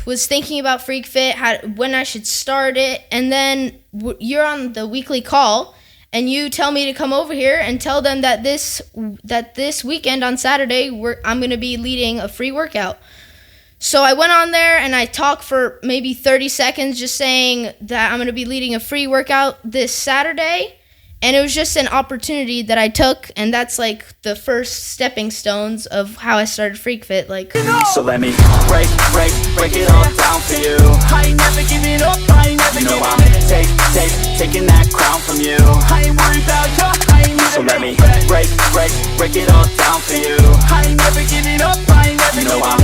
was thinking about Freak Fit, when I should start it, and then you're on the weekly call, and you tell me to come over here and tell them that this weekend on Saturday I'm going to be leading a free workout. So I went on there and I talked for maybe 30 seconds just saying that I'm going to be leading a free workout this Saturday. And it was just an opportunity that I took, and that's like the first stepping stones of how I started Freak Fit. So let me break it all down for you. I ain't never giving up, I ain't never giving up. Taking that crown from you. I ain't worried about you, I ain't never. So let me break it all down for you. I ain't never giving up, I ain't never giving up.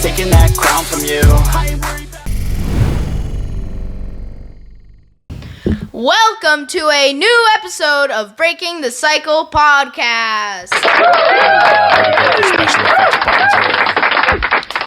Taking that crown from you. I ain't worried. Welcome to a new episode of Breaking the Cycle podcast.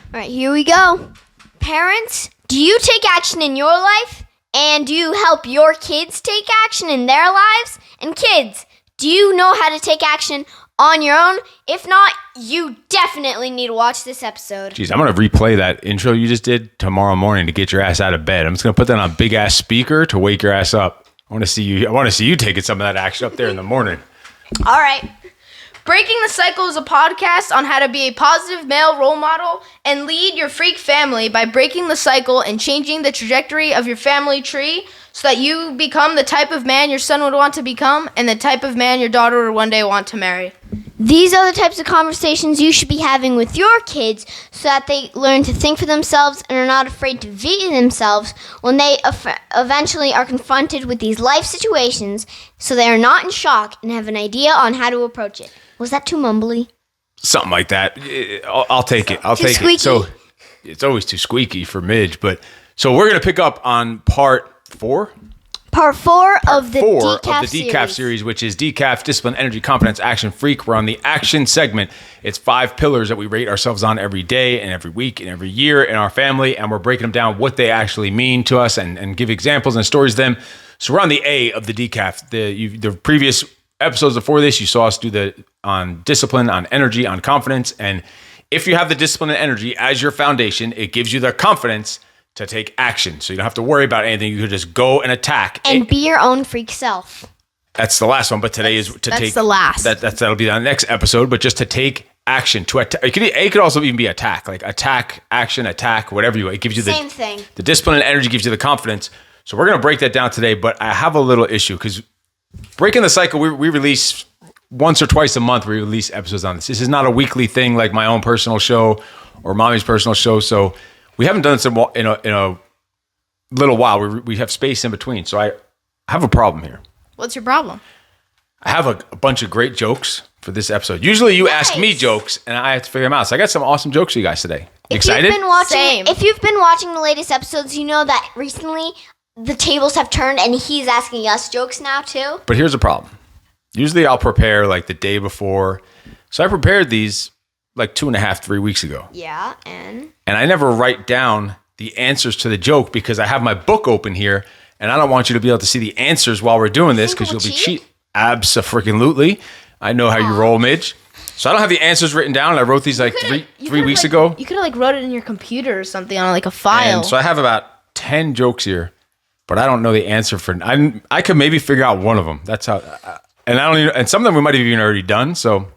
Alright, here we go. Parents, do you take action in your life? And do you help your kids take action in their lives? And kids, do you know how to take action on your own? If not, you definitely need to watch this episode. Jeez, I'm going to replay that intro you just did tomorrow morning to get your ass out of bed. I'm just going to put that on a big ass speaker to wake your ass up. I want to see you taking some of that action up there in the morning. All right. Breaking the Cycle is a podcast on how to be a positive male role model and lead your freak family by breaking the cycle and changing the trajectory of your family tree so that you become the type of man your son would want to become and the type of man your daughter would one day want to marry. These are the types of conversations you should be having with your kids so that they learn to think for themselves and are not afraid to be themselves when they eventually are confronted with these life situations, so they are not in shock and have an idea on how to approach it. Was that too mumbly? Something like that. I'll take it. I'll take squeaky. it. So it's always too squeaky for Midge. But so we're going to pick up on part 4. Part 4 of the decaf series, which is decaf, discipline, energy, confidence, action, freak. We're on the action segment. It's 5 pillars that we rate ourselves on every day and every week and every year in our family, and we're breaking them down, what they actually mean to us, and give examples and stories of them. So we're on the A of the decaf. The previous episodes before this, you saw us do on discipline, on energy, on confidence, and if you have the discipline and energy as your foundation, it gives you the confidence to take action. So you don't have to worry about anything. You can just go and attack. And be your own freak self. That's the last one, but today is to take... That's the last. That'll be on the next episode, but just to take action. It could also even be attack, like attack, action, attack, whatever you want. It gives you Same thing. The discipline and energy gives you the confidence. So we're going to break that down today, but I have a little issue because Breaking the Cycle, we release once or twice a month, we release episodes on this. This is not a weekly thing like my own personal show or mommy's personal show, so... We haven't done this in a little while. We have space in between. So I have a problem here. What's your problem? I have a bunch of great jokes for this episode. Usually you ask me jokes and I have to figure them out. So I got some awesome jokes for you guys today. Excited? If you've been watching the latest episodes, you know that recently the tables have turned and he's asking us jokes now too. But here's the problem. Usually I'll prepare like the day before. So I prepared these like 2.5, 3 weeks ago. Yeah, and I never write down the answers to the joke because I have my book open here and I don't want you to be able to see the answers while we're doing this because you'll be cheating. Abso-freaking-lutely. I know how you roll, Midge. So I don't have the answers written down. I wrote these like three weeks ago. You could have like wrote it in your computer or something on like a file. And so I have about 10 jokes here, but I don't know the answer for. I could maybe figure out one of them. That's how. And I don't even. And some of them we might have even already done. So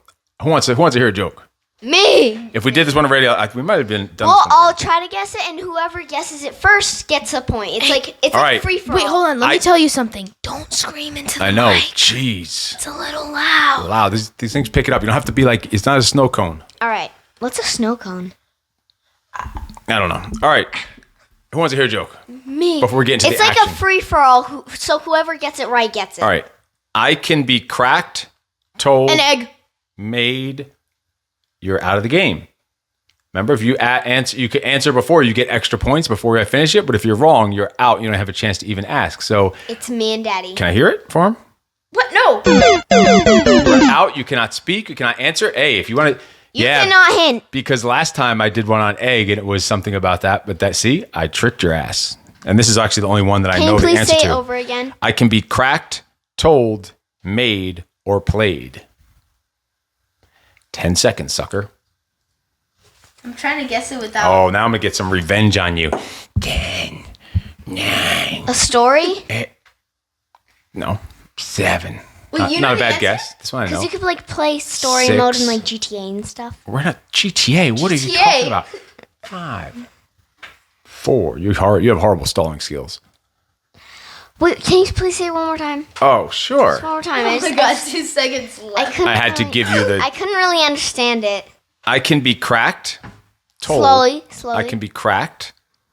who wants to hear a joke? Me. If we did this one already, we might have been done. Well, I'll try to guess it, and whoever guesses it first gets a point. It's like free for all. Wait, hold on. Let me tell you something. Don't scream into the mic. I know. Jeez. It's a little loud. Loud. These things pick it up. You don't have to be like. It's not a snow cone. All right. What's a snow cone? I don't know. All right. Who wants to hear a joke? Me. Before we get into it's the like action. a free for all. So whoever gets it right gets it. All right. I can be cracked, told, An egg. made. You're out of the game. Remember, if you answer, you could answer before, you get extra points before I finish it. But if you're wrong, you're out. You don't have a chance to even ask. So it's me and Daddy. Can I hear it for him? What? No. You're out. You cannot speak. You cannot answer. A. If you want to. You cannot hint. Because last time I did one on egg and it was something about that. But I tricked your ass. And this is actually the only one that I know the answer to. Can you please say it over again? I can be cracked, told, made, or played. 10 seconds, sucker. I'm trying to guess it without. Oh, now I'm going to get some revenge on you. 10, 9. A story? No. 7. Well, you know not a the bad answer? guess. This one I know. Because you could like play story 6. mode in like GTA and stuff. We're not GTA. What are you GTA. talking about? 5. 4. You have horrible stalling skills. Wait, can you please say it one more time? Oh, sure. One more time. Oh my god, 2 seconds left. couldn't I had to really- give you the. I couldn't really understand it. I can be cracked, told. Slowly. I can be cracked,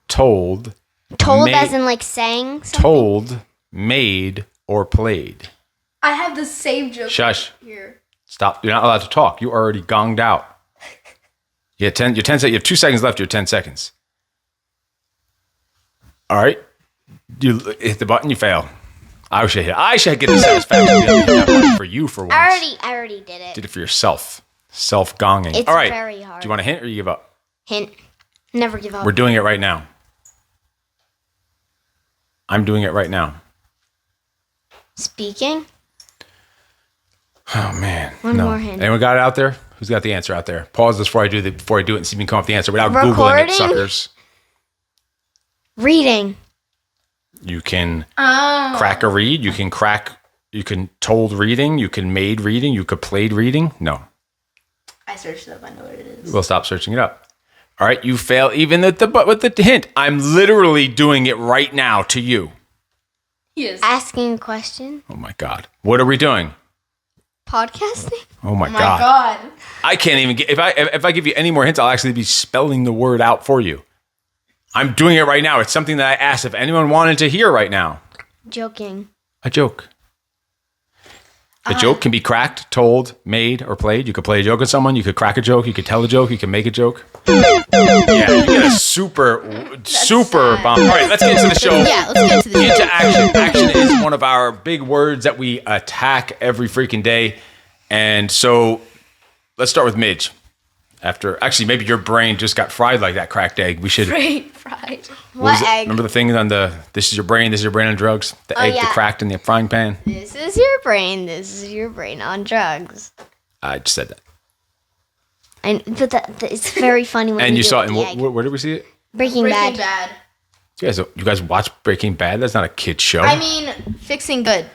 told, Told made- as in like saying something? told, made, or played. I have the same joke Shush. here. Stop. You're not allowed to talk. You already gonged out. You have 10. You have 2 seconds left. You're 10 seconds. All right. You hit the button. You fail. I should get the satisfaction of doing that one for you for once. I already did it. Did it for yourself. Self gonging. It's All right. very hard. Do you want a hint or you give up? Hint. Never give up. We're doing it right now. I'm doing it right now. Speaking. Oh man. One more hint. Anyone got it out there? Who's got the answer out there? Pause this before I do it and see if you can come up with the answer without Googling Recording? it, suckers. Reading. You can crack a read. You can told reading. You can made reading. You could played reading. No. I searched it up. I know what it is. We'll stop searching it up. All right. You fail even with the hint. I'm literally doing it right now to you. Yes. Asking a question. Oh my God. What are we doing? Podcasting. Oh my My God. god. I can't even get, if I give you any more hints, I'll actually be spelling the word out for you. I'm doing it right now. It's something that I asked if anyone wanted to hear right now. Joking. A joke. A joke can be cracked, told, made, or played. You could play a joke with someone. You could crack a joke. You could tell a joke. You could make a joke. Yeah, you get a super sad. bomb. All right, let's get into the show. Yeah, let's get into the Into action. Action is one of our big words that we attack every freaking day. And so let's start with Midge. Actually, maybe your brain just got fried like that cracked egg. We should. fried. What was it? egg? Remember the thing on this is your brain on drugs? The egg, yeah. the cracked in the frying pan? This is your brain. This is your brain on drugs. I just said that. But it's very funny when And you do saw it it. with the egg. Where did we see it? Breaking Breaking Bad. Bad. You guys watch Breaking Bad? That's not a kid show. I mean, fixing good.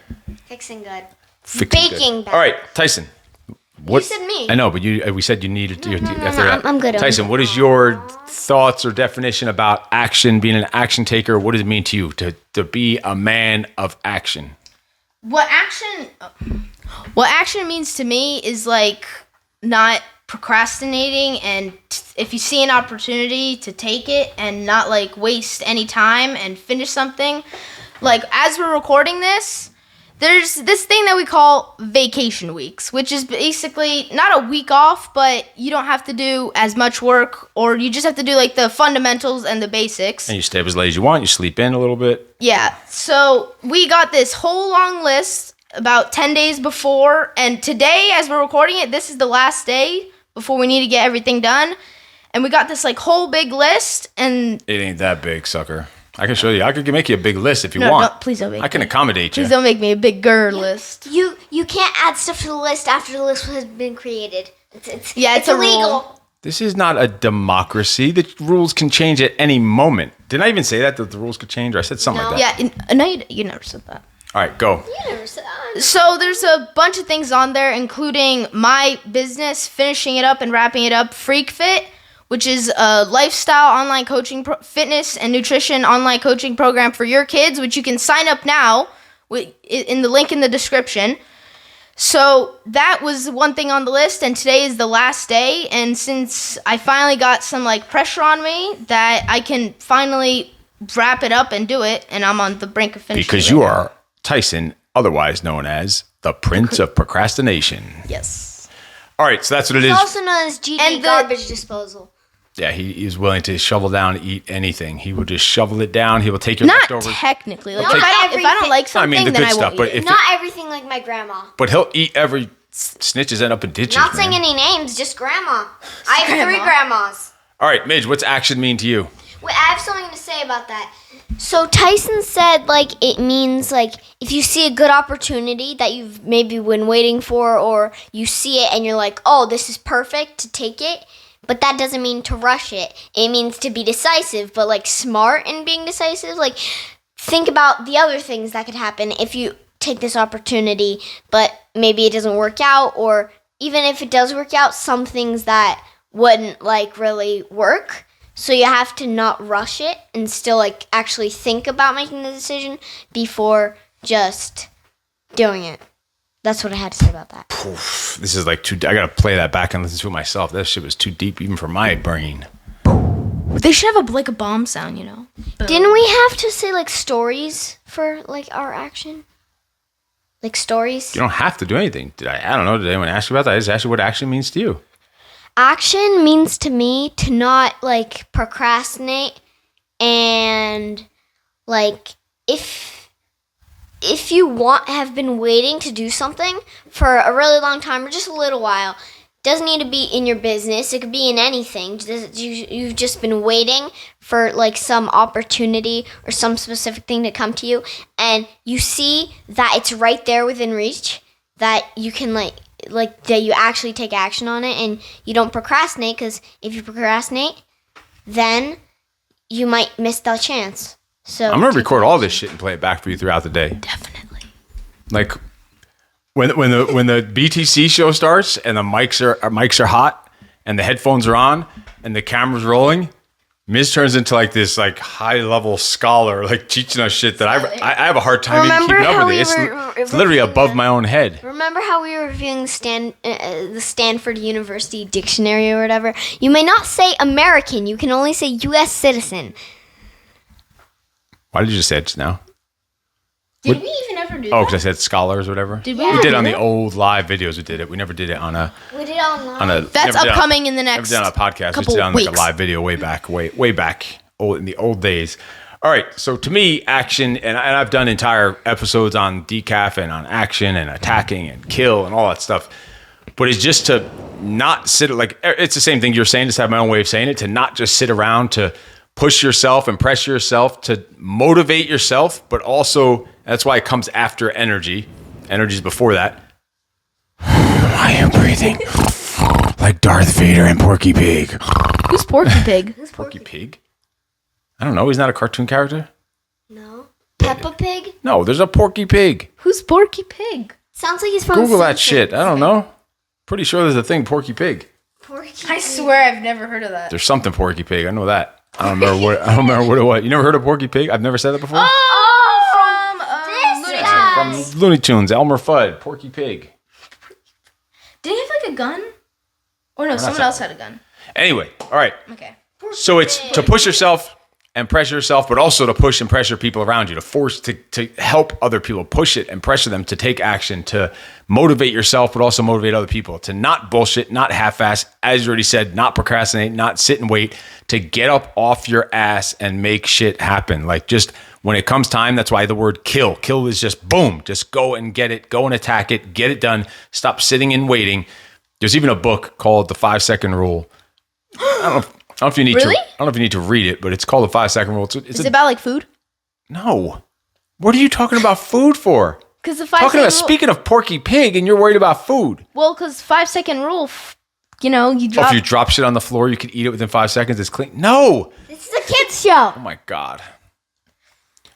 Fixing good. Fixing Baking good. Bad. All right, Tyson. What, said me. I know, but we said you needed to. After that. I'm good. Tyson, what is your thoughts or definition about action? Being an action taker, what does it mean to you to be a man of action? What action means to me is like not procrastinating, and if you see an opportunity to take it and not like waste any time and finish something. Like as we're recording this, there's this thing that we call vacation weeks, which is basically not a week off, but you don't have to do as much work, or you just have to do like the fundamentals and the basics. And you stay up as late as you want. You sleep in a little bit. Yeah, so we got this whole long list about 10 days before, and today, as we're recording it, this is the last day before we need to get everything done. And we got this like whole big list, and It ain't that big, sucker. I can show you. I could make you a big list if you No, want. no, please don't make I can me. accommodate you. please don't make me a big list. You can't add stuff to the list after the list has been created. It's a illegal. rule. This is not a democracy. The rules can change at any moment. Didn't I even say that the rules could change? Or I said something like that. Yeah, no, you never said that. All right, go. You never said that. So there's a bunch of things on there, including my business, finishing it up and wrapping it up, Freak Fit, which is a lifestyle online coaching, fitness and nutrition online coaching program for your kids, which you can sign up now in the link in the description. So that was one thing on the list, and today is the last day. And since I finally got some like pressure on me that I can finally wrap it up and do it, and I'm on the brink of finishing. Because it you right are Tyson, otherwise known as the Prince of Procrastination. now. Yes. All right, so that's what it is. It's also known as GD And the- garbage disposal. Yeah, he is willing to shovel down and eat anything. He will just shovel it down. He will take your Not leftovers. technically. Like Not if I don't everything. like I something, mean, the then good I stuff, won't but eat it. if Not everything like my grandma. But he'll eat every snitches end up in ditches. Not saying man. any names, just grandma. I have 3 Grandma. grandmas. All right, Midge, what's action mean to you? Wait, I have something to say about that. So Tyson said, like, it means, like, if you see a good opportunity that you've maybe been waiting for, or you see it and you're like, oh, this is perfect to take it, but that doesn't mean to rush it. It means to be decisive, but like smart in being decisive. Like think about the other things that could happen if you take this opportunity, but maybe it doesn't work out, or even if it does work out, some things that wouldn't like really work. So you have to not rush it and still like actually think about making the decision before just doing it. That's what I had to say about that. Oof, this is like too. I gotta play that back and listen to it myself. That shit was too deep even for my brain. They should have like a bomb sound, you know. Didn't we have to say like stories for like our action? Like stories? You don't have to do anything. I don't know. Did anyone ask you about that? I just asked you what action means to you. Action means to me to not like procrastinate, and like if you have been waiting to do something for a really long time or just a little while, doesn't need to be in your business, it could be in anything. You've just been waiting for like some opportunity or some specific thing to come to you, and you see that it's right there within reach, that you can like that you actually take action on it and you don't procrastinate, because if you procrastinate, then you might miss that chance. So I'm gonna record all this shit and play it back for you throughout the day. Definitely. Like when the BTC show starts and the mics are hot and the headphones are on and the camera's rolling, Miz turns into like this like high level scholar, like teaching us shit that I have a hard time even keeping up with it. It's literally above my own head. Remember how we were reviewing the Stanford University Dictionary or whatever? You may not say American. You can only say U.S. citizen. Why did you just say it just now? Did we even ever do that? Oh, because I said scholars or whatever. Did we We ever did do on the that? old live videos. We did it. We never did it on a. We did online. That's never did upcoming in the next Never did on a podcast. We couple did it on like a weeks. live video way back, in the old days. All right. So to me, action, and I've done entire episodes on decaf and on action and attacking and kill and all that stuff. But it's just to not sit like it's the same thing you're saying. Just have my own way of saying it. To not just sit around, to push yourself, impress yourself, to motivate yourself, but also that's why it comes after energy. Energy's before that. I am breathing like Darth Vader and Porky Pig. Who's Porky Pig? Porky Pig? I don't know. He's not a cartoon character. No. Peppa Pig? No, there's a Porky Pig. Who's Porky Pig? Sounds like he's from Google that Simpsons. shit. I don't know. Pretty sure there's a thing Porky Pig. Porky I Pig. swear I've never heard of that. There's something Porky Pig. I know that. I don't remember what it was. You never heard of Porky Pig? I've never said that before. Oh, This Looney guy. Tunes. From Looney Tunes, Elmer Fudd, Porky Pig. Did he have like a gun? Or no, someone saying- else had a gun. Anyway, all right. Okay. So it's to push yourself and pressure yourself, but also to push and pressure people around you, to force, to help other people, push it and pressure them to take action, to motivate yourself, but also motivate other people, to not bullshit, not half-ass, as you already said, not procrastinate, not sit and wait, to get up off your ass and make shit happen. Like just when it comes time, that's why the word kill. Kill is just boom, just go and get it, go and attack it, get it done, stop sitting and waiting. There's even a book called The 5-Second Rule. I don't know if you need Really? to. I don't know if you need to read it, but it's called The 5-Second Rule. Is it about like food? No. What are you talking about food for? Because the Talking 5-second about rule. speaking of Porky Pig, and you're worried about food. Well, because 5-second rule, you know, you Oh, drop. if you drop shit on the floor, you can eat it within 5 seconds. It's clean. No. This is a kid's show. Oh my God.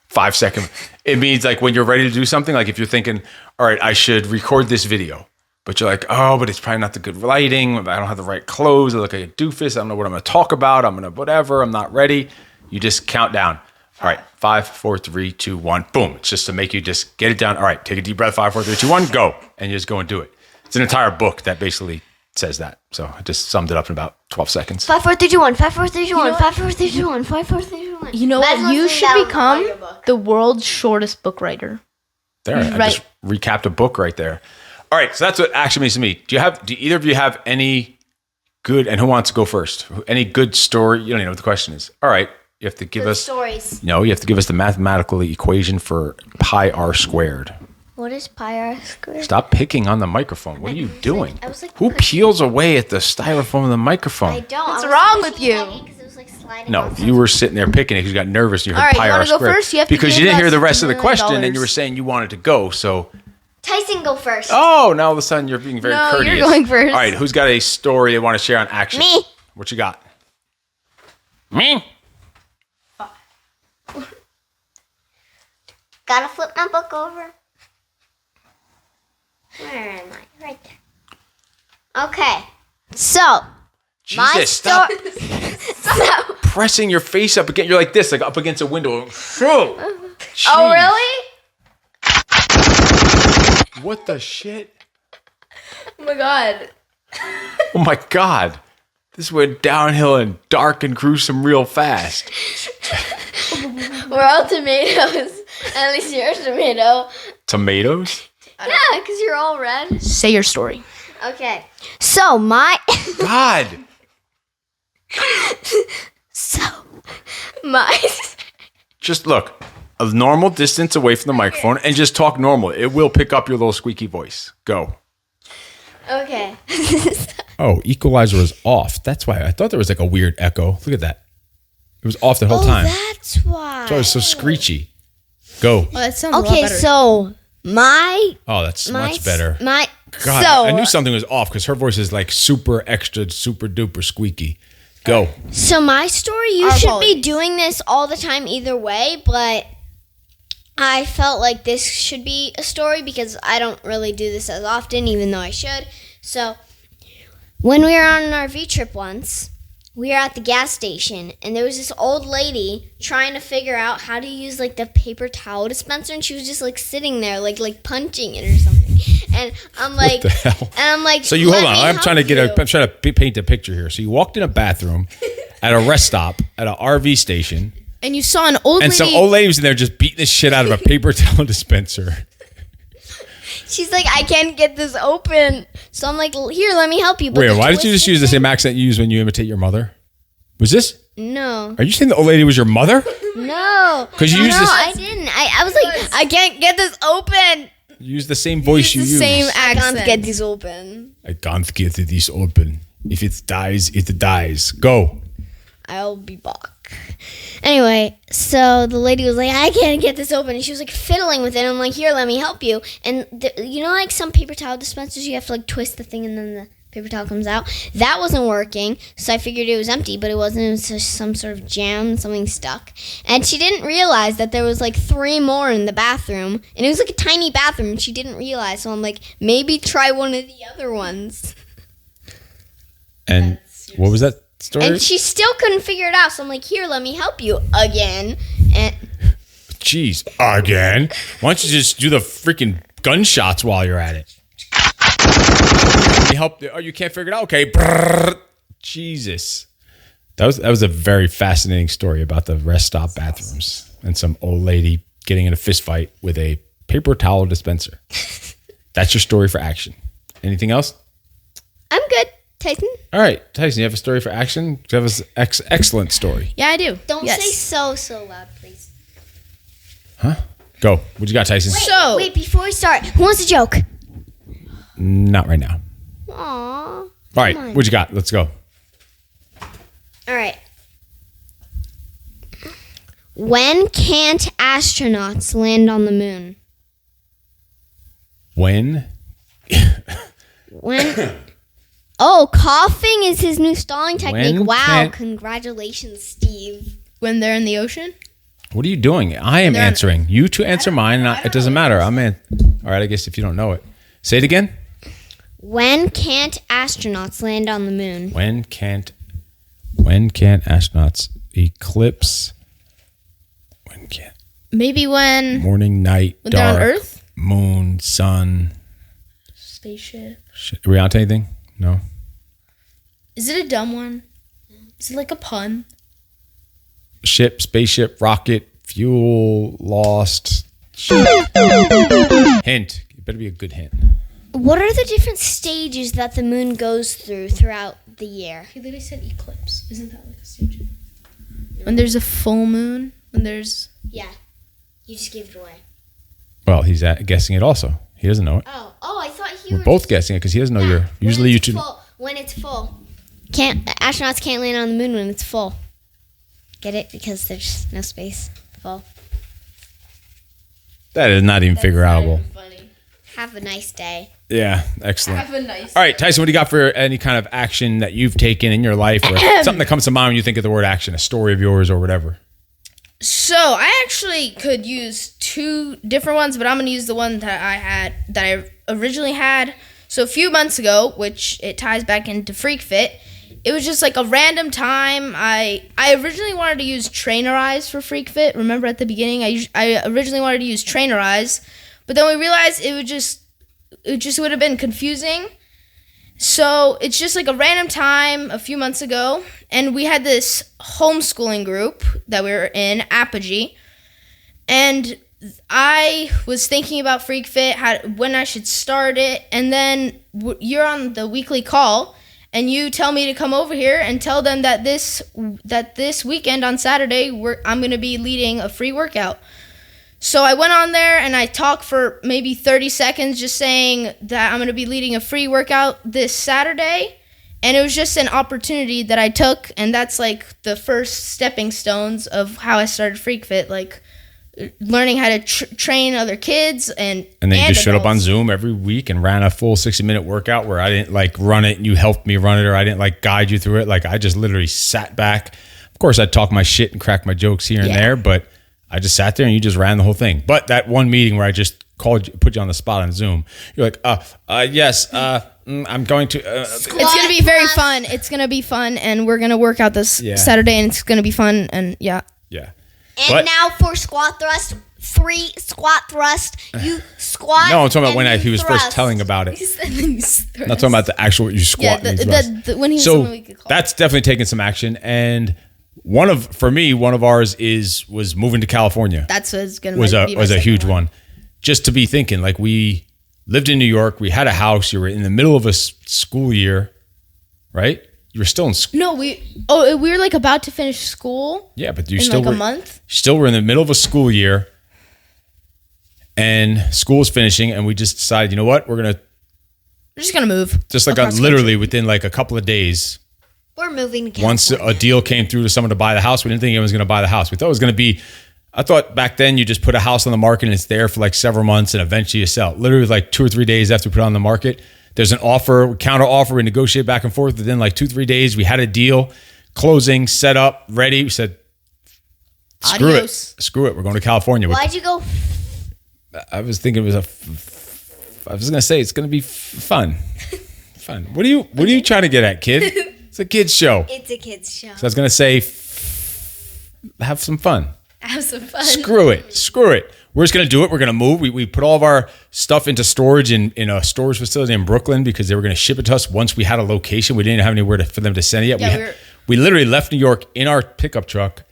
5 second. It means like when you're ready to do something, like if you're thinking, all right, I should record this video, but you're like, oh, but it's probably not the good lighting. I don't have the right clothes. I look like a doofus. I don't know what I'm going to talk about. I'm going to whatever. I'm not ready. You just count down. All right, 5, 4, 3, 2, 1. Boom. It's just to make you just get it done. All right, take a deep breath. 5, 4, 3, 2, 1. Go. And you just go and do it. It's an entire book that basically says that. So I just summed it up in about 12 seconds. 5, 4, 3, 2, 1. 5, 4, 3, 2, know 1. what? 5, 4, 3, 2, 1. 5, 4, 3, 2, 1. You know what? Imagine You listening should to that become audiobook. the world's shortest book writer. There, I Right. just recapped a book right there. All right, so that's what action means to me. Do either of you have any good, and who wants to go first? Any good story? You don't even know what the question is. All right, you have to give us, stories. no, you have to give us the mathematical equation for pi r squared. What is pi r squared? Stop picking on the microphone. What are you doing? I was like Who pushing- peels away at the styrofoam of the microphone? I don't. What's I was wrong with pushing you? it because it was like sliding No, off. you were sitting there picking it because you got nervous and you heard All right, pi you r wanna go squared. first? You have to because you give didn't hear us the rest of the $1 million. question and you were saying you wanted to go. So, Tyson, go first. oh, now all of a sudden you're being very No, courteous. you're going first. All right, who's got a story they want to share on action? Me. What you got? Me? Gotta flip my book over. Where am I? Right there. Okay. So, my Jesus, stop so, pressing your face up again. You're like this, like up against a window. oh, Jeez. really? What the shit? Oh my god. Oh my God. This went downhill and dark and gruesome real fast. We're all tomatoes. At least you're a tomato. Tomatoes? Yeah, because you're all red. Say your story. Okay. So, my... God. my... Just look, a normal distance away from the microphone and just talk normal. It will pick up your little squeaky voice. Go. Okay. Oh, equalizer was off. That's why I thought there was like a weird echo. Look at that. It was off the whole time. That's why. So it was so screechy. Go. Oh, that sounds a lot Okay, better. so my Oh, that's much better. My God, so I knew something was off because her voice is like super extra, super duper squeaky. Go. so my story. You Our should apologies. be doing this all the time either way, but I felt like this should be a story because I don't really do this as often, even though I should. So when we were on an RV trip once, we were at the gas station, and there was this old lady trying to figure out how to use like the paper towel dispenser, and she was just like sitting there, like punching it or something. And I'm like, What the hell? and I'm like, So you hold "Let on. me I'm trying to help I'm trying to paint a picture here. So you walked in a bathroom at a rest stop at an RV station, And you saw an old and lady. some old lady was in there just beating the shit out of a paper towel dispenser. She's like, I can't get this open. So I'm like, here, let me help you. But Wait, the why did you just twisted use the thing- same accent you use when you imitate your mother? Was this? No. Are you saying the old lady was your mother? No. 'Cause you used no, this- I didn't. I was like, I can't get this open. You use the same voice you the use. same I accent. can't get this open. I can't get this open. If it dies, it dies. Go. I'll be back. Anyway, so the lady was like, I can't get this open. And she was like fiddling with it. I'm like, here, let me help you. And you know, like some paper towel dispensers, you have to like twist the thing and then the paper towel comes out. That wasn't working. So I figured it was empty, but it wasn't. It was just some sort of jam, something stuck. And she didn't realize that there was like 3 more in the bathroom. And it was like a tiny bathroom. And she didn't realize. So I'm like, maybe try one of the other ones. And what was that story? And she still couldn't figure it out. So I'm like, here, let me help you again. And Jeez, again. Why don't you just do the freaking gunshots while you're at it? You help. Oh, you can't figure it out. Okay. Brrr. Jesus, that was a very fascinating story about the rest stop bathrooms and some old lady getting in a fist fight with a paper towel dispenser. That's your story for action. Anything else? I'm good, Tyson. All right, Tyson, you have a story for action? You have an excellent story. Yeah, I do. Don't Yes. say so loud, please. Huh? Go. What you got, Tyson? So- Wait, before we start, who wants a joke? Not right now. Aww. All right, on. what you got? Let's go. All right. When can't astronauts land on the moon? When? When? Oh, coughing is his new stalling technique. When Wow, can't- congratulations, Steve. When they're in the ocean. What are you doing? I am They're on answering. You two answer mine. And it doesn't matter. I'm in. All right, I guess if you don't know it. Say it again. When can't astronauts land on the moon? When can't astronauts eclipse? When can't Maybe when morning, night, they're on dark, Earth. moon, sun. Spaceship. Are we on to anything? No. Is it a dumb one? Is it like a pun? Ship, spaceship, rocket, fuel, lost. Hint. It better be a good hint. What are the different stages that the moon goes through throughout the year? He literally said eclipse. Isn't that like a stage? When there's a full moon. When there's. Yeah, you just gave it away. Well, he's guessing it also. He doesn't know it. Oh, I thought he We're was both guessing it because he doesn't know your. Usually you two. When it's full. Astronauts can't land on the moon when it's full. Get it? Because there's no space. Full. That is not even figure outable. Have a nice day. Yeah, excellent. Have a nice. All right, Tyson, what do you got for any kind of action that you've taken in your life, or something that comes to mind when you think of the word action, a story of yours or whatever? So I actually could use two different ones, but I'm gonna use the one that I originally had. So a few months ago, which it ties back into Freak Fit, it was just like a random time. I originally wanted to use Trainerize for Freak Fit. Remember at the beginning, I originally wanted to use Trainerize, but then we realized it just would have been confusing. So it's just like a random time a few months ago, and we had this homeschooling group that we were in, Apogee, and I was thinking about Freak Fit, when I should start it, and then you're on the weekly call, and you tell me to come over here and tell them that this weekend on Saturday I'm going to be leading a free workout. So I went on there and I talked for maybe 30 seconds just saying that I'm going to be leading a free workout this Saturday. And it was just an opportunity that I took. And that's like the first stepping stones of how I started Freak Fit, like learning how to train other kids. And then you just showed up on adults. Zoom every week and ran a full 60-minute workout where I didn't like run it and you helped me run it, or I didn't like guide you through it. Like I just literally sat back. Of course, I'd talk my shit and crack my jokes here and there, but I just sat there and you just ran the whole thing. But that one meeting where I just put you on the spot on Zoom, you're like, yes, I'm going to. It's going to be very fun. It's going to be fun, and we're going to work out this Saturday, and it's going to be fun, and yeah. And now for squat thrust, 3 squat thrust. You squat. No, I'm talking about when he was thrust. first telling about it. I'm Not talking about the actual you squat. when he was on the weekly call. That's definitely taking some action. And one of ours was moving to California. That's what's going to was be a huge one. Just to be thinking, like we lived in New York, we had a house. You were in the middle of a school year, right? You were still in school. No, we were like about to finish school. Yeah, but you in still like were a month. Still were in the middle of a school year, and school was finishing, and we just decided, you know what, we're just gonna move. just like literally within like a couple of days. We're moving to California. Once a deal came through to someone to buy the house, we didn't think anyone was going to buy the house. We thought it was going to be. I thought back then you just put a house on the market and it's there for like several months and eventually you sell. Literally like 2 or 3 days after we put it on the market, there's an offer, counter offer, we negotiate back and forth. Within like 2-3 days, we had a deal, closing, set up, ready. We said, Adios. Screw it. We're going to California. Why'd you go? I was thinking I was going to say it's going to be fun. Fun. What are you trying to get at, kid? It's a kid's show. It's a kid's show. So I was going to say, have some fun. Have some fun. Screw it. We're just going to do it. We're going to move. We put all of our stuff into storage in a storage facility in Brooklyn because they were going to ship it to us once we had a location. We didn't have anywhere for them to send it yet. Yeah, we literally left New York in our pickup truck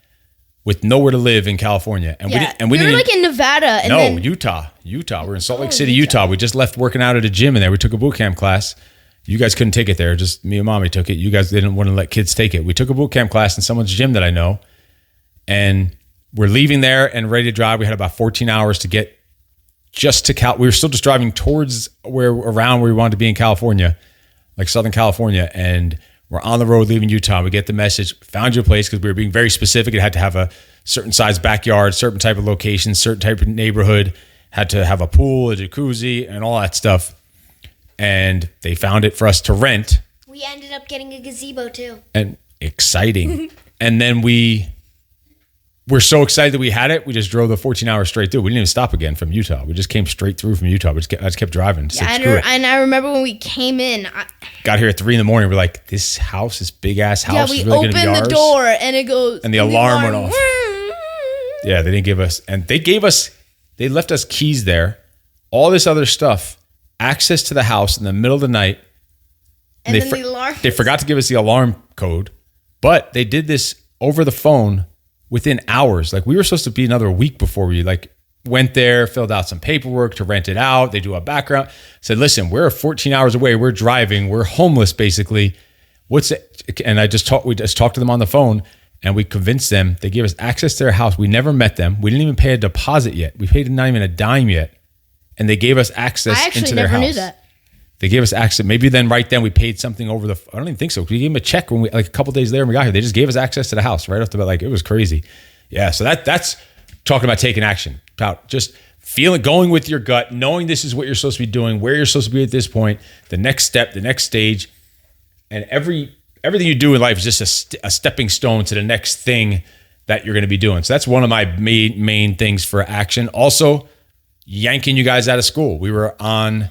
with nowhere to live in California. And we were didn't like in Nevada. And no, then, Utah. We're in Salt Lake City, Utah. We just left working out at a gym in there. We took a boot camp class. You guys couldn't take it there. Just me and mommy took it. You guys didn't want to let kids take it. We took a boot camp class in someone's gym that I know. And we're leaving there and ready to drive. We had about 14 hours to get just to we were still just driving towards around where we wanted to be in California, like Southern California. And we're on the road leaving Utah. We get the message, found your place, because we were being very specific. It had to have a certain size backyard, certain type of location, certain type of neighborhood, had to have a pool, a jacuzzi, and all that stuff. And they found it for us to rent. We ended up getting a gazebo too. And exciting. And then we're so excited that we had it. We just drove the 14 hours straight through. We didn't even stop again from Utah. We just came straight through from Utah. I just kept driving. and I remember when we came in. Got here at 3 a.m. We're like, this house, this big ass house. Yeah, is we really gonna be opened the ours. door and it goes. And the alarm went off. Yeah, they didn't give us, and they left us keys there, all this other stuff, access to the house in the middle of the night. And then the alarm. They forgot to give us the alarm code, but they did this over the phone within hours. Like we were supposed to be another week before we went there, filled out some paperwork to rent it out. They do a background. Said, listen, we're 14 hours away. We're driving. We're homeless basically. What's it? And we just talked to them on the phone and we convinced them. They gave us access to their house. We never met them. We didn't even pay a deposit yet. We paid not even a dime yet. And they gave us access into their house. I actually never knew that. They gave us access. Maybe then right then we paid something over I don't even think so. We gave them a check when a couple days later when we got here. They just gave us access to the house right off the bat. Like it was crazy. Yeah. So that's talking about taking action. About just going with your gut, knowing this is what you're supposed to be doing, where you're supposed to be at this point, the next step, the next stage, and everything you do in life is just a stepping stone to the next thing that you're going to be doing. So that's one of my main things for action. Also, yanking you guys out of school. We were on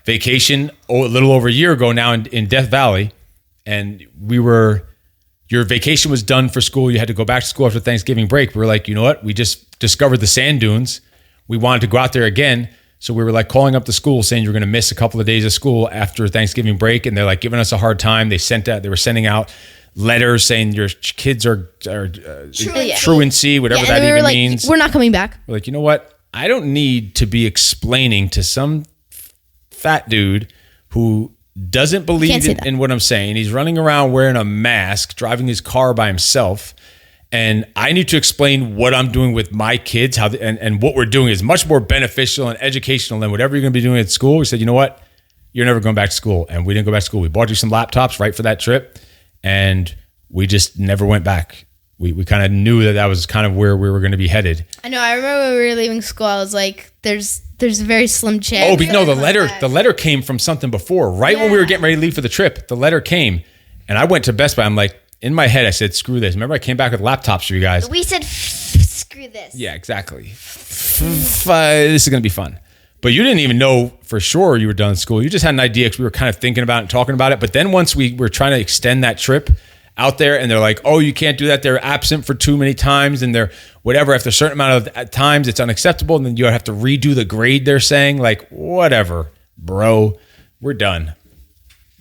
vacation a little over a year ago now in Death Valley, and your vacation was done for school. You had to go back to school after Thanksgiving break. We were like, you know what? We just discovered the sand dunes. We wanted to go out there again. So we were like calling up the school saying you're going to miss a couple of days of school after Thanksgiving break. And they're like giving us a hard time. They were sending out letters saying your kids are truancy, whatever that even means. We're not coming back. We're like, you know what? I don't need to be explaining to some fat dude who doesn't believe in what I'm saying. He's running around wearing a mask, driving his car by himself. And I need to explain what I'm doing with my kids, and what we're doing is much more beneficial and educational than whatever you're going to be doing at school. We said, you know what? You're never going back to school. And we didn't go back to school. We bought you some laptops right for that trip. And we just never went back. We kind of knew that was kind of where we were going to be headed. I know. I remember when we were leaving school, I was like, there's a very slim chance. Oh, but no, the letter came from something before. Right when we were getting ready to leave for the trip, the letter came. And I went to Best Buy. I'm like, in my head, I said, screw this. Remember, I came back with laptops for you guys. We said, screw this. Yeah, exactly. This is going to be fun. But you didn't even know for sure you were done school. You just had an idea because we were kind of thinking about it and talking about it. But then once we were trying to extend that trip out there and they're like, oh, you can't do that. They're absent for too many times and they're whatever. After a certain amount of times, it's unacceptable. And then you have to redo the grade they're saying. Like, whatever, bro. We're done.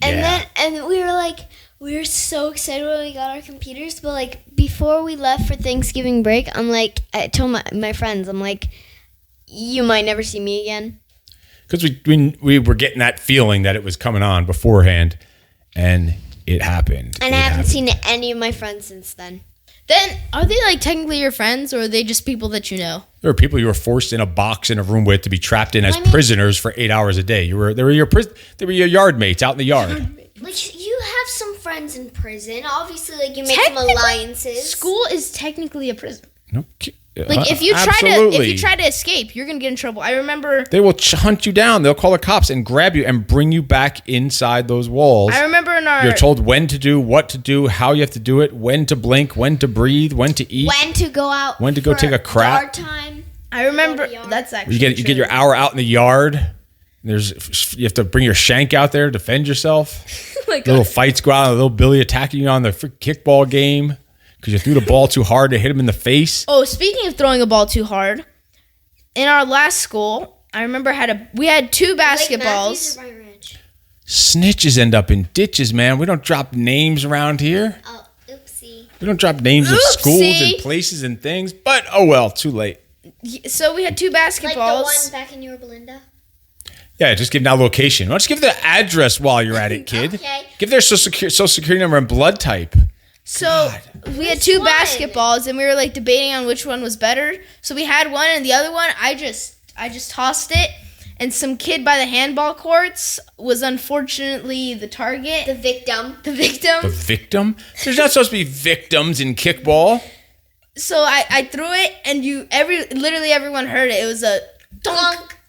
And we were like, we were so excited when we got our computers, but like before we left for Thanksgiving break, I told my friends, I'm like, you might never see me again. Because we were getting that feeling that it was coming on beforehand, and it happened. And I haven't seen any of my friends since then. Then are they like technically your friends, or are they just people that you know? There were people you were forced in a box in a room with to be trapped in as prisoners for 8 hours a day. They were your yard mates out in the yard. Like, you have some friends in prison. Obviously, like, you make some alliances. School is technically a prison. Okay. Like, if you try to escape, you're going to get in trouble. I remember... They will hunt you down. They'll call the cops and grab you and bring you back inside those walls. I remember You're told when to do, what to do, how you have to do it, when to blink, when to breathe, when to eat. When to go out. When to go take a crap. Yard time. I remember... That's actually You get your hour out in the yard. You have to bring your shank out there to defend yourself. Little fights go out. Little Billy attacking you on the kickball game because you threw the ball too hard to hit him in the face. Oh, speaking of throwing a ball too hard, in our last school, I remember we had two basketballs. Snitches end up in ditches, man. We don't drop names around here. Oh, oopsie. We don't drop names of schools and places and things. But oh well, too late. So we had two basketballs. Like the one back in Yorba Linda. Yeah, just give now location. Why don't you give the address while you're at it, kid? Okay. Give their social security number and blood type. So we had two basketballs, and we were like debating on which one was better. So we had one, and the other one, I just tossed it, and some kid by the handball courts was unfortunately the target. The victim. The victim? There's not supposed to be victims in kickball. So I threw it, and literally everyone heard it. It was a dunk.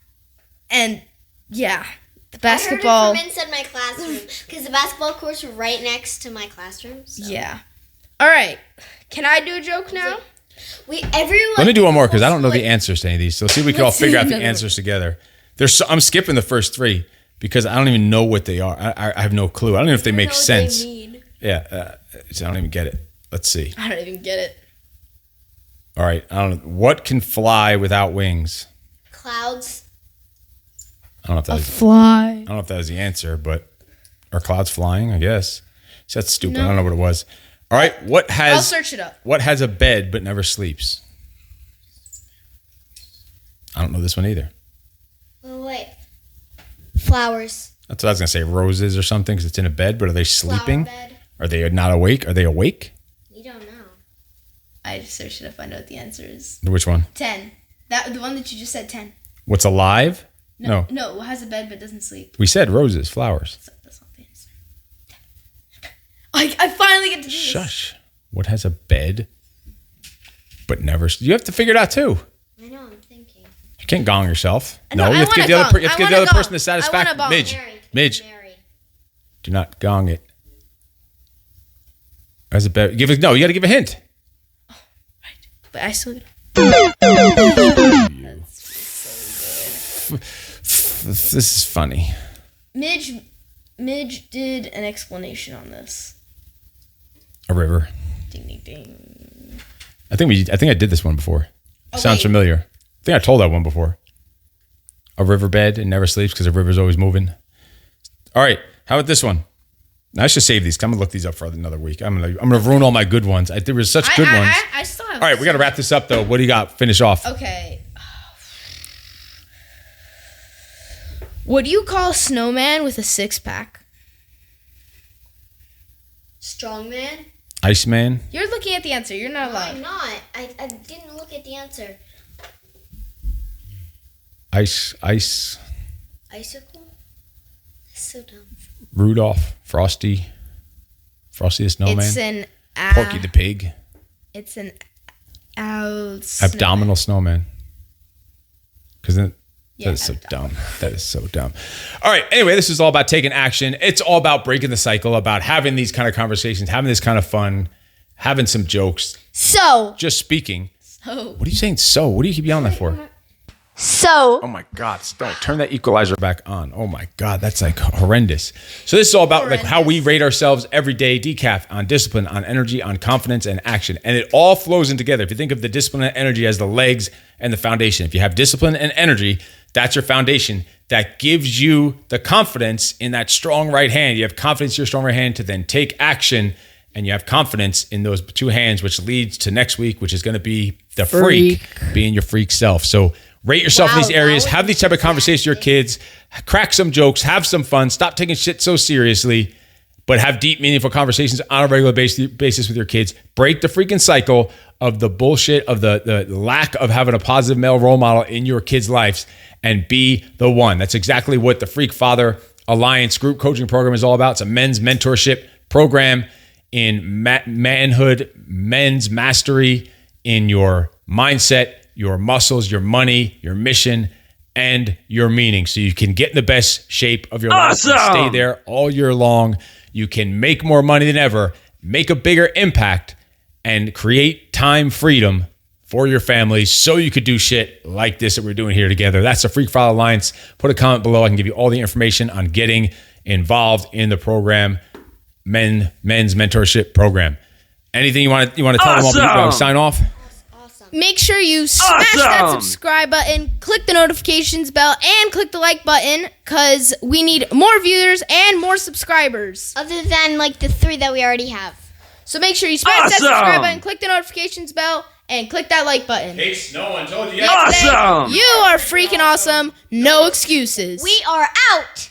And yeah, the basketball. I heard it from inside my classroom because the basketball courts were right next to my classroom. So. Yeah. All right. Can I do a joke now? Let me do one more because I don't know the answers to any of these. So see if we can all figure out the answers together. I'm skipping the first three because I don't even know what they are. I have no clue. I don't even know if they make sense. Yeah. I don't even get it. Let's see. I don't even get it. All right. I don't know. What can fly without wings? Clouds. I don't know if that was the answer, but are clouds flying? I guess. So that's stupid. No. I don't know what it was. All right, I'll search it up. What has a bed but never sleeps? I don't know this one either. Oh, wait. Flowers. That's what I was gonna say. Roses or something because it's in a bed, but are they sleeping? Flower bed. Are they not awake? Are they awake? You don't know. I just searched it up. I know what the answer is. Which one? 10. The one that you just said 10. What's alive? No. No, it has a bed but doesn't sleep. We said roses, flowers. That's not the answer. I finally get to do this. Shush. What has a bed but never... You have to figure it out too. I know, I'm thinking. You can't gong yourself. No, No, you have to give the other, you have to give the other person the I satisfaction. wanna gong. Midge, do not gong it. As a better, you got to give a hint. But I still. This is funny. Midge did an explanation on this. A river. Ding ding ding. I think I did this one before. Sounds wait. familiar. I think I told that one before. A riverbed, it never sleeps because the river's always moving. All right, how about this one? I should save these. I'm gonna look these up for another week. I'm gonna ruin all my good ones. There were such good ones. I still have. All right, we got to wrap this up though. What do you got? Finish off. Okay. What do you call a snowman with a 6-pack? Strongman? Iceman. You're looking at the answer. You're not No, I'm allowed. not. I didn't look at the answer. Ice. Icicle? That's so dumb. Rudolph. Frosty the Snowman. It's an Porky the Pig. It's an Abdominal snowman. Because then Yeah, that is so dumb. That is so dumb. All right. Anyway, this is all about taking action. It's all about breaking the cycle, about having these kind of conversations, having this kind of fun, having some jokes, So, just speaking. Oh. What are you saying? So, what do you keep yelling that for? Oh my God, stop. Turn that equalizer back on. Oh my God, that's like horrendous. So this is all about like how we rate ourselves every day, decaf, on discipline, on energy, on confidence and action. And it all flows in together. If you think of the discipline and energy as the legs and the foundation, if you have discipline and energy, that's your foundation. That gives you the confidence in that strong right hand. You have confidence in your strong right hand to then take action, and you have confidence in those two hands, which leads to next week, which is going to be the freak being your freak self. So rate yourself in these areas. Have these type of conversations with your kids. Crack some jokes. Have some fun. Stop taking shit so seriously, but have deep, meaningful conversations on a regular basis with your kids. Break the freaking cycle of the bullshit of the lack of having a positive male role model in your kids' lives, and be the one. That's exactly what the Freak Father Alliance group coaching program is all about. It's a men's mentorship program in manhood, men's mastery in your mindset, your muscles, your money, your mission, and your meaning. So you can get in the best shape of your life and stay there all year long. You can make more money than ever, make a bigger impact, and create time freedom for your family so you could do shit like this that we're doing here together. That's the Freak Father Alliance. Put a comment below. I can give you all the information on getting involved in the program, men's mentorship program. Anything you want to tell them all before we sign off? Make sure you smash that subscribe button, click the notifications bell, and click the like button, because we need more viewers and more subscribers. other than like the 3 that we already have. So make sure you smash that subscribe button, click the notifications bell, and click that like button. Case no one told you yet. Today, you are freaking awesome. No excuses. We are out!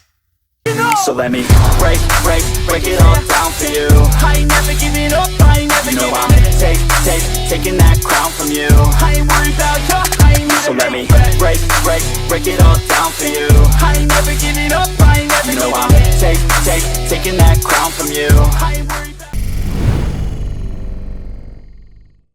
So let me break it all down for you. I ain't never giving up, I ain't never giving up. Taking that crown from you. I ain't worried about you, I ain't never. So let me break it all down for you. I ain't never giving up, I ain't never giving up. Taking that